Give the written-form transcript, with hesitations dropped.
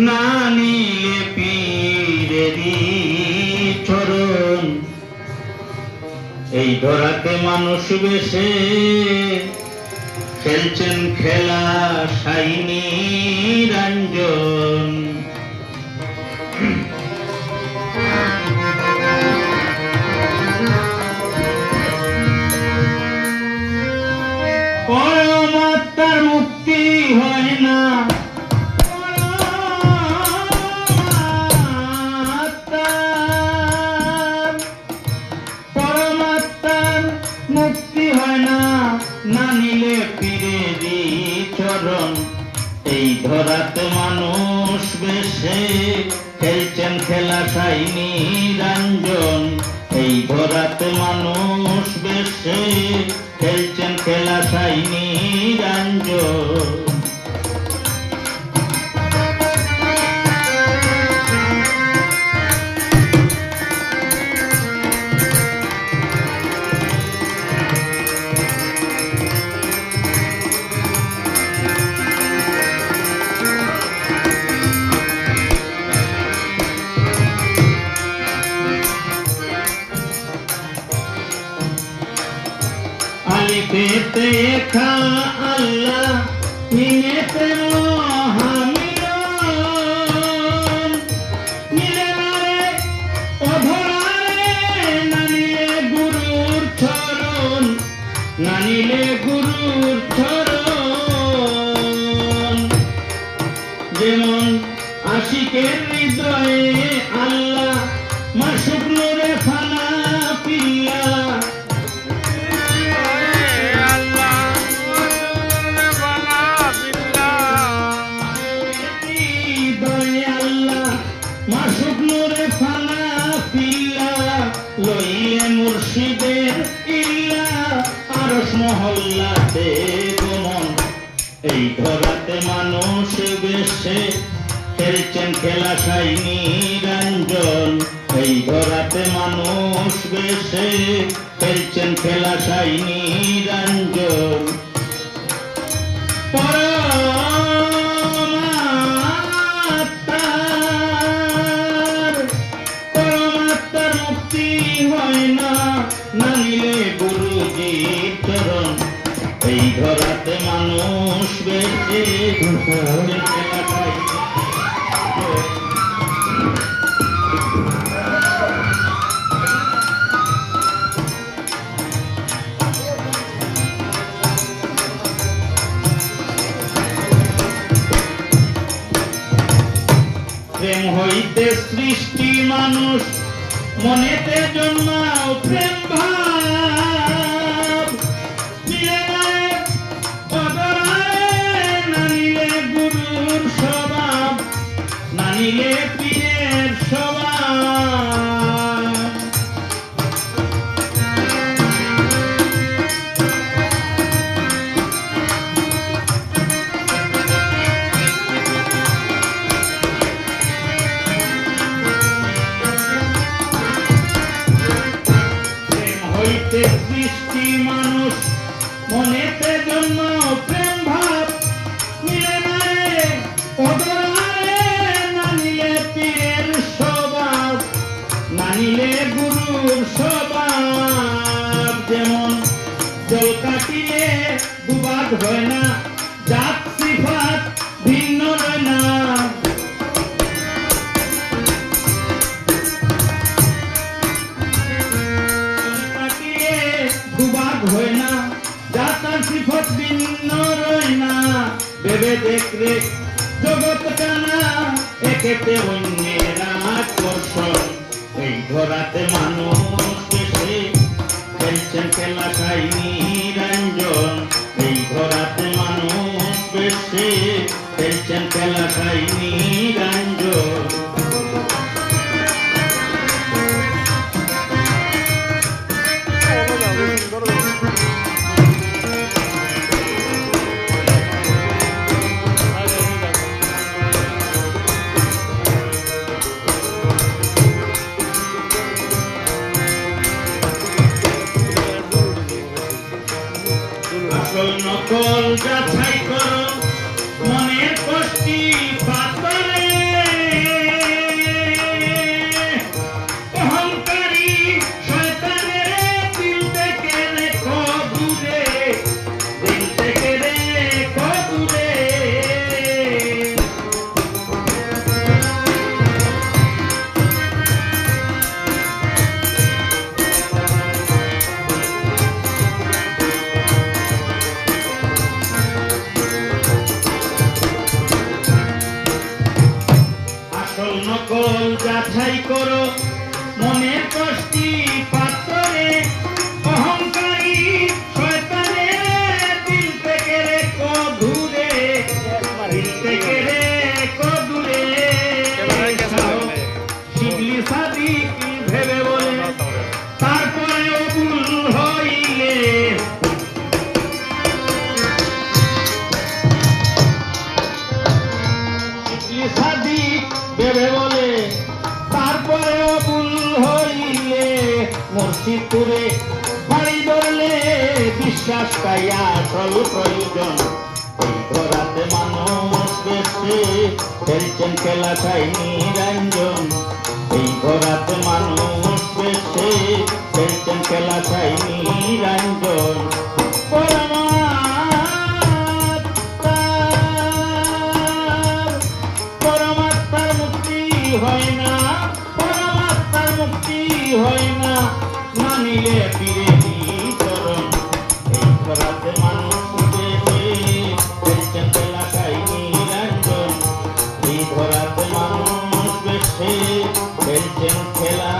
না নিলে পীরেরি চরণ এই ধরাতে মানুষ বেশে খেলছেন খেলা সাইনি রঞ্জন পরমাত্মার মুক্তি হয় না পরমাত্মার মুক্তি হয় না না নিলে পীরেরি চরণ এই ধরাতে মানুষ বেশে খেলছেন খেলা সাইনি রঞ্জন এই ধরাতে মানুষ বেশে খেলছেন খেলা সাইনি রঞ্জন আলিফেতে খা আল্লাহ মিমেতে মহামিলন মিলে নারে অধরারে নানিলে গুরুর চরণ নানিলে গুরুর চরণ যেমন আশিকের হৃদয়ে আল্লাহ মাসুক নূরে ফানা পিল্লা লইলে মুর্শিদের ইল্লা আরশ মহল্লাতে গমন এই ধরাতে মানুষ বেশে খেলছেন খেলা সাইনি রঞ্জন এই ধরাতে মানুষ বেশে খেলছেন খেলা সাইনি রঞ্জন নানিলে গুরুজির চরণ এই ধরাতে মানুষ বেশে প্রেম হইতে সৃষ্টি মানুষ মনেতে জন্মাও প্রেম ভাব নানিলে গুরুর স্বভাব নানিলে পীরের স্বভাব সৃষ্টি মানুষ মনেতে জন্ম প্রেম ভাব মিলে নারে অদরারে নানিলে পীরের স্বভাব নানিলে গুরুর স্বভাব যেমন জল কাটিলে দুবাদ হয় না জাত সিফাত ভিন্ন হয় না হয় না জাতার সিফত ভিন্ন রয় না ভেবে দেখলে জগৎ টানা একেতে অন্যের আকর্ষণ এই ধরাতে মানুষ বেশে খেলছেন খেলা সাইনি রঞ্জন এই ধরাতে মানুষ বেশে খেলছেন খেলা সাইনি রঞ্জন আসল নকল যাচাই করো মনের কষ্টি পাতরে আসল নকল যাচাই করো মনের কষ্টি পাথরে অহংকারী শয়তানের দিল থেকে রেখো দূরে দিল থেকে রেখো দূরে শিবলি সাদিক ভেবে বলে তারপরেও ভুল হইলে শিবলি সাদিক ভেবে বলে তারপরেও ভুল হইলে মুর্শিদপুরে বাড়ি ধরলে বিশ্বাসটাই আসল প্রয়োজন এই ঘরাতে মানুষ বেশে খেলছেন খেলা চাই নিরঞ্জন এই ঘরাতে মানুষ বেশে খেলছেন খেলা চাই নিরঞ্জন পরমাত্মার মুক্তি হয় না পরমাত্মার মুক্তি হয় না মানিলে ফিরে চরণ এই ঘরাতে মানুষ বেশে খেলছেন খেলা চাই নিরঞ্জন এই ঘরাতে মানুষ বেশে খেলছেন খেলা